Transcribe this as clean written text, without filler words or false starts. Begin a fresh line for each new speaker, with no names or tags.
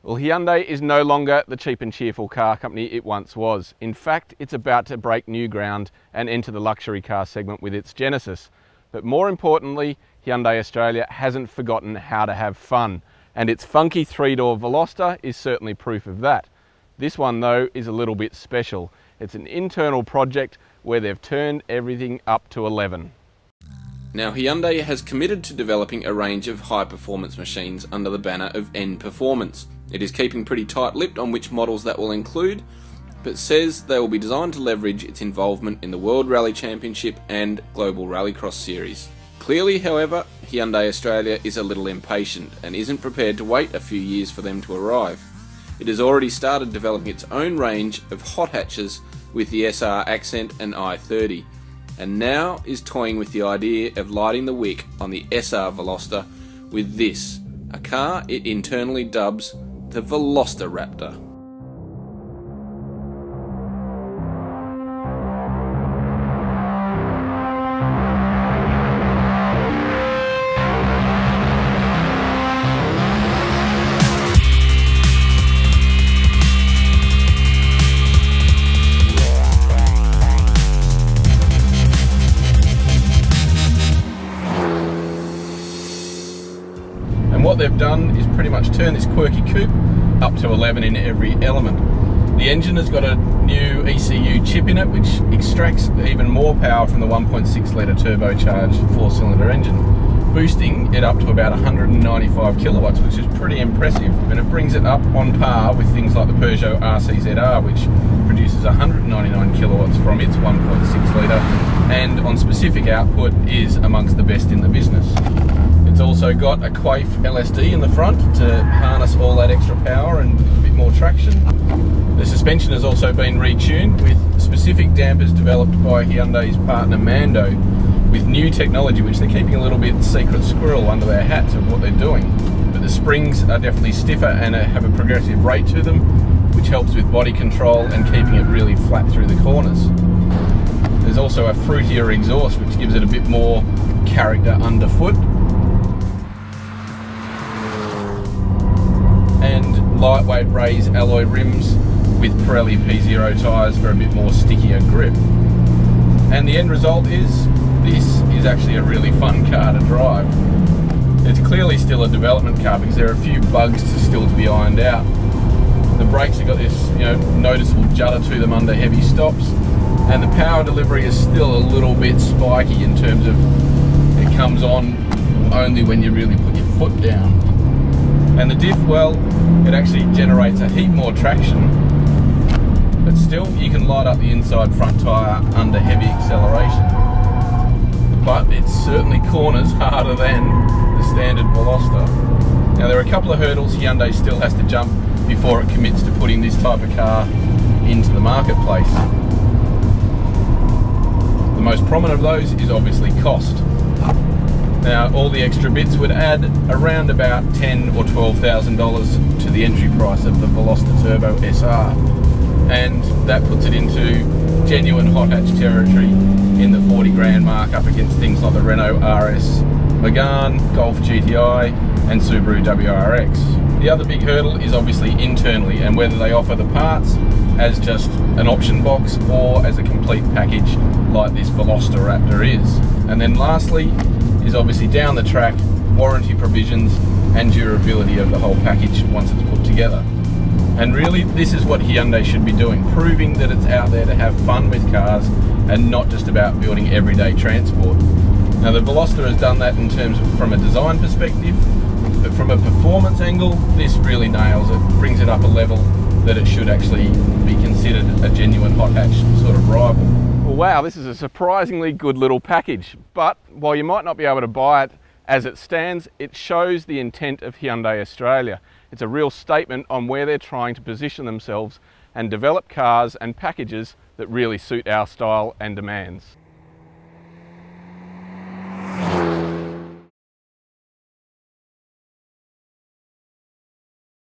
Well, Hyundai is no longer the cheap and cheerful car company it once was. In fact, it's about to break new ground and enter the luxury car segment with its Genesis. But more importantly, Hyundai Australia hasn't forgotten how to have fun, and its funky three-door Veloster is certainly proof of that. This one, though, is a little bit special. It's an internal project where they've turned everything up to 11. Now, Hyundai has committed to developing a range of high-performance machines under the banner of N Performance. It is keeping pretty tight-lipped on which models that will include, but says they will be designed to leverage its involvement in the World Rally Championship and Global Rallycross Series. Clearly, however, Hyundai Australia is a little impatient and isn't prepared to wait a few years for them to arrive. It has already started developing its own range of hot hatches with the SR Accent and i30, and now is toying with the idea of lighting the wick on the SR Veloster with this, a car it internally dubs the VelosteRaptor. And what they've done is pretty much turn this quirky coupe up to 11 in every element. The engine has got a new ECU chip in it, which extracts even more power from the 1.6 litre turbocharged 4-cylinder engine, boosting it up to about 195 kilowatts, which is pretty impressive, and it brings it up on par with things like the Peugeot RCZR, which produces 199 kilowatts from its 1.6 litre, and on specific output is amongst the best in the business. It's also got a Quaife LSD in the front to harness all that extra power and a bit more traction. The suspension has also been retuned with specific dampers developed by Hyundai's partner Mando, with new technology which they're keeping a little bit secret squirrel under their hats of what they're doing. But the springs are definitely stiffer and have a progressive rate to them, which helps with body control and keeping it really flat through the corners. There's also a fruitier exhaust which gives it a bit more character underfoot. And lightweight raised alloy rims with Pirelli P0 tyres for a bit more stickier grip. And the end result is, this is actually a really fun car to drive. It's clearly still a development car because there are a few bugs still to be ironed out. The brakes have got this, noticeable judder to them under heavy stops, and the power delivery is still a little bit spiky in terms of it comes on only when you really put your foot down. And the diff, well, it actually generates a heap more traction, but still you can light up the inside front tyre under heavy acceleration. But it certainly corners harder than the standard Veloster. Now, there are a couple of hurdles Hyundai still has to jump before it commits to putting this type of car into the marketplace. The most prominent of those is obviously cost. Now, all the extra bits would add around about $10,000 or $12,000 to the entry price of the Veloster Turbo SR, and that puts it into genuine hot hatch territory in the 40 grand mark, up against things like the Renault RS Megane, Golf GTI and Subaru WRX. The other big hurdle is obviously internally, and whether they offer the parts as just an option box or as a complete package like this VelosteRaptor is. And then lastly is obviously down the track, warranty provisions and durability of the whole package once it's put together. And really, this is what Hyundai should be doing, proving that it's out there to have fun with cars and not just about building everyday transport. Now, the Veloster has done that in terms of from a design perspective, but from a performance angle, this really nails it, brings it up a level that it should actually be considered a genuine hot hatch sort of rival. Well, wow, this is a surprisingly good little package, but while you might not be able to buy it as it stands, it shows the intent of Hyundai Australia. It's a real statement on where they're trying to position themselves and develop cars and packages that really suit our style and demands.